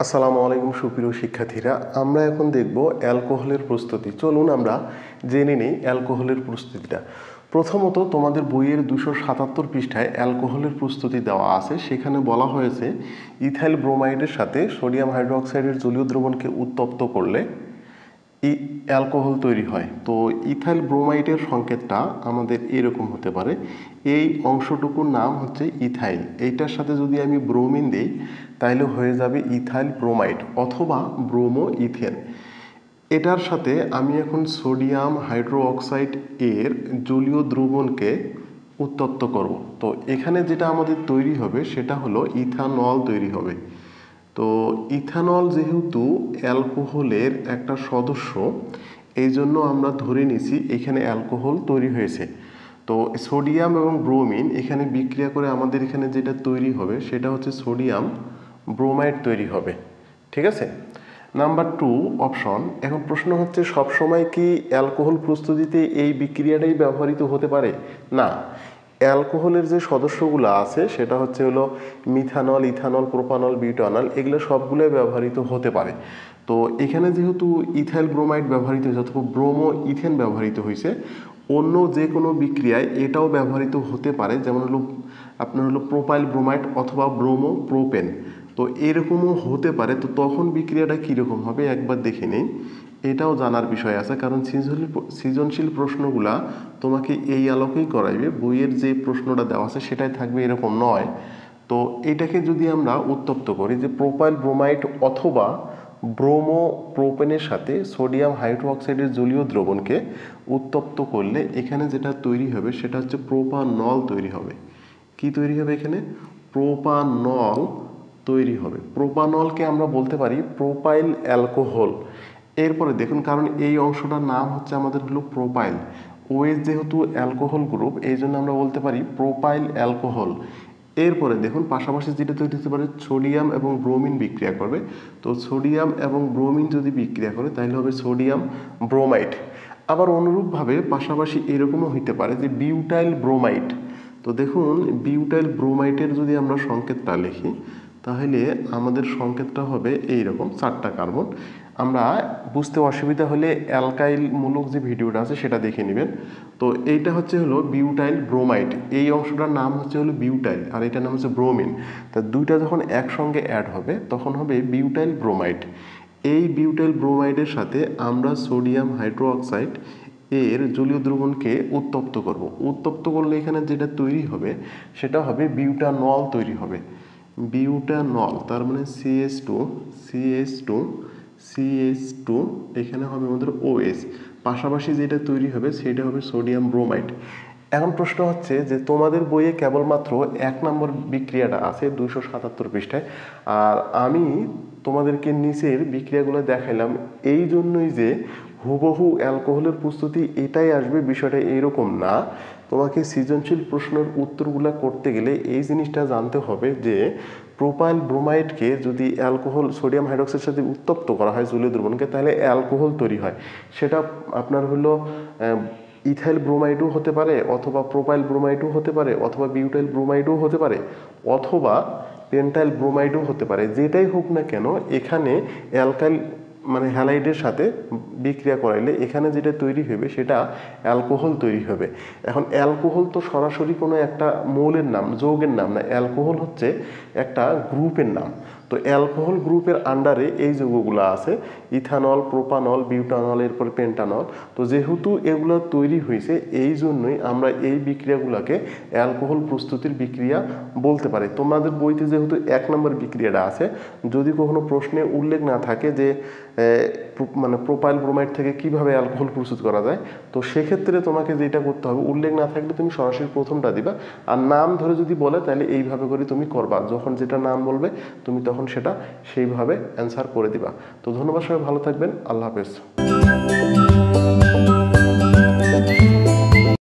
আসসালামু আলাইকুম সুপ্রিয় শিক্ষার্থীরা, আমরা এখন দেখব অ্যালকোহলের প্রস্তুতি। চলুন আমরা জেনে নিই অ্যালকোহলের প্রস্তুতিটা। প্রথমত তোমাদের বইয়ের 277 পৃষ্ঠায় অ্যালকোহলের প্রস্তুতি দেওয়া আছে। সেখানে বলা হয়েছে ইথাইল ব্রোমাইডের সাথে সোডিয়াম হাইড্রোক্সাইডের জলীয় দ্রবণকে উত্তপ্ত করলে অ্যালকোহল তৈরি হয়। তো ইথাইল ব্রোমাইডের সংকেতটা আমাদের এরকম হতে পারে। এই অংশটুকুর নাম হচ্ছে ইথাইল, এইটার সাথে যদি আমি ব্রোমিন দিই তাহলে হয়ে যাবে ইথাইল ব্রোমাইড অথবা ব্রোমো ইথেন। এটার সাথে আমি এখন সোডিয়াম হাইড্রোক্সাইড এর জলীয় দ্রবণকে উত্তপ্ত করব। তো এখানে যেটা আমাদের তৈরি হবে সেটা হলো ইথানল তৈরি হবে। তো ইথানল যেহেতু অ্যালকোহলের একটা সদস্য, এই জন্য আমরা ধরে নিছি এখানে অ্যালকোহল তৈরি হয়েছে। তো সোডিয়াম এবং ব্রোমিন এখানে বিক্রিয়া করে আমাদের এখানে যেটা তৈরি হবে সেটা হচ্ছে সোডিয়াম ব্রোমাইড তৈরি হবে। ঠিক আছে, নাম্বার 2 অপশন। এখন প্রশ্ন হচ্ছে সবসময় কি অ্যালকোহল প্রস্তুতিতে এই বিক্রিয়াটাই ব্যবহৃত হতে পারে? না, অ্যালকোহলের যে সদস্যগুলো আছে সেটা হচ্ছে হলো মিথানল, ইথানল, প্রোপানল, বিউটানল, এগুলো সবগুলোই ব্যবহৃত হতে পারে। তো এখানে যেহেতু ইথাইল ব্রোমাইড ব্যবহৃত হয়েছে অথবা ব্রোমো ইথেন ব্যবহৃত হয়েছে, অন্য যে কোনো বিক্রিয়ায় এটাও ব্যবহৃত হতে পারে। যেমন হলো আপনার হলো প্রোপাইল ব্রোমাইড অথবা ব্রোমো প্রোপেন, তো এরকমও হতে পারে। তো তখন বিক্রিয়াটা কীরকম হবে একবার দেখে নেই, এটাও জানার বিষয় আছে। কারণ সৃজনশীল প্রশ্নগুলা তোমাকে এই আলোকেই করাইবে, বইয়ের যে প্রশ্নটা দেওয়া আছে সেটাই থাকবে এরকম নয়। তো এটাকে যদি আমরা উত্তপ্ত করি যে প্রোপাইল ব্রোমাইড অথবা ব্রোমো প্রোপেনের সাথে সোডিয়াম হাইড্রোক্সাইডের জলীয় দ্রবণকে উত্তপ্ত করলে এখানে যেটা তৈরি হবে সেটা হচ্ছে প্রোপানল তৈরি হবে। কি তৈরি হবে? এখানে প্রোপানল তৈরি হবে। প্রোপানলকে আমরা বলতে পারি প্রোপাইল অ্যালকোহল। এরপরে দেখুন, কারণ এই অংশটার নাম হচ্ছে আমাদের হলো প্রোপাইল, ওএইচ যেহেতু অ্যালকোহল গ্রুপ এই জন্য আমরা বলতে পারি প্রোপাইল অ্যালকোহল। এরপরে দেখুন পাশাপাশি যেটা তৈরি হতে পারে সোডিয়াম এবং ব্রোমিন বিক্রিয়া করবে। তো সোডিয়াম এবং ব্রোমিন যদি বিক্রিয়া করে তাহলে হবে সোডিয়াম ব্রোমাইড। আবার অনুরূপভাবে পাশাপাশি এরকমও হইতে পারে যে বিউটাইল ব্রোমাইড। তো দেখুন বিউটাইল ব্রোমাইডের যদি আমরা সংকেতটা লিখি তাহলে আমাদের সংকেতটা হবে এইরকম, 4টা কার্বন। আমরা বুঝতে অসুবিধা হলে অ্যালকাইল মূলক যে ভিডিওটা আছে সেটা দেখে নেবেন। তো এইটা হচ্ছে হলো বিউটাইল ব্রোমাইড, এই অংশটার নাম হচ্ছে হলো বিউটাইল আর এটার নাম হচ্ছে ব্রোমিন। তা দুইটা যখন একসঙ্গে অ্যাড হবে তখন হবে বিউটাইল ব্রোমাইড। এই বিউটাইল ব্রোমাইডের সাথে আমরা সোডিয়াম হাইড্রোক্সাইড এর জলীয় দ্রবণকে উত্তপ্ত করব। উত্তপ্ত করলে এখানে যেটা তৈরি হবে সেটা হবে বিউটানল তৈরি হবে। বিউটানল তার মানে CH2 এখানে হবে আমাদের OH, পাশাপাশি যেটা তৈরি হবে সেটা হবে সোডিয়াম ব্রোমাইড। এখন প্রশ্ন হচ্ছে যে তোমাদের বইয়ে কেবলমাত্র 1 নম্বর বিক্রিয়াটা আছে 277 পৃষ্ঠায়, আর আমি তোমাদেরকে নিচের বিক্রিয়াগুলো দেখাইলাম এই জন্যই যে হুবহু অ্যালকোহলের প্রস্তুতি এটাই আসবে, বিষয়টা এইরকম না। তোমাকে সৃজনশীল প্রশ্নের উত্তরগুলো করতে গেলে এই জিনিসটা জানতে হবে যে প্রোপাইল ব্রোমাইডকে যদি অ্যালকোহল সোডিয়াম হাইড্রোক্সাইডের সাথে উত্তপ্ত করা হয় জলীয় দ্রবণকে তাহলে অ্যালকোহল তৈরি হয়। সেটা আপনার হলো ইথাইল ব্রোমাইডও হতে পারে অথবা প্রোপাইল ব্রোমাইডও হতে পারে অথবা বিউটাইল ব্রোমাইডও হতে পারে অথবা পেন্টাইল ব্রোমাইডও হতে পারে। যেটাই হোক না কেন এখানে অ্যালকাইল মানে হ্যালাইডের সাথে বিক্রিয়া করাইলে এখানে যেটা তৈরি হবে সেটা অ্যালকোহল তৈরি হবে। এখন অ্যালকোহল তো সরাসরি কোনো একটা মৌলের নাম, যৌগের নাম না, অ্যালকোহল হচ্ছে একটা গ্রুপের নাম। তো অ্যালকোহল গ্রুপের আন্ডারে এই যৌগগুলো আছে ইথানল, প্রোপানল, বিউটানল, এরপর পেন্টানল। তো যেহেতু এগুলো তৈরি হয়েছে এই জন্যই আমরা এই বিক্রিয়াগুলোকে অ্যালকোহল প্রস্তুতির বিক্রিয়া বলতে পারি। তোমাদের বইতে যেহেতু 1 নম্বর বিক্রিয়াটা আছে, যদি কখনো প্রশ্নে উল্লেখ না থাকে যে মানে প্রোপাইল ব্রোমাইড থেকে কিভাবে অ্যালকোহল প্রস্তুত করা যায়, তো সেক্ষেত্রে তোমাকে যেটা করতে হবে উল্লেখ না থাকলে তুমি সরাসরি প্রথমটা দিবা, আর নাম ধরে যদি বলে তাহলে এইভাবে করে তুমি করবা, যখন যেটা নাম বলবে তুমি তখন সেটা সেইভাবে অ্যান্সার করে দিবা। তো ধন্যবাদ, সবাই ভালো থাকবেন, আল্লাহ হাফেজ।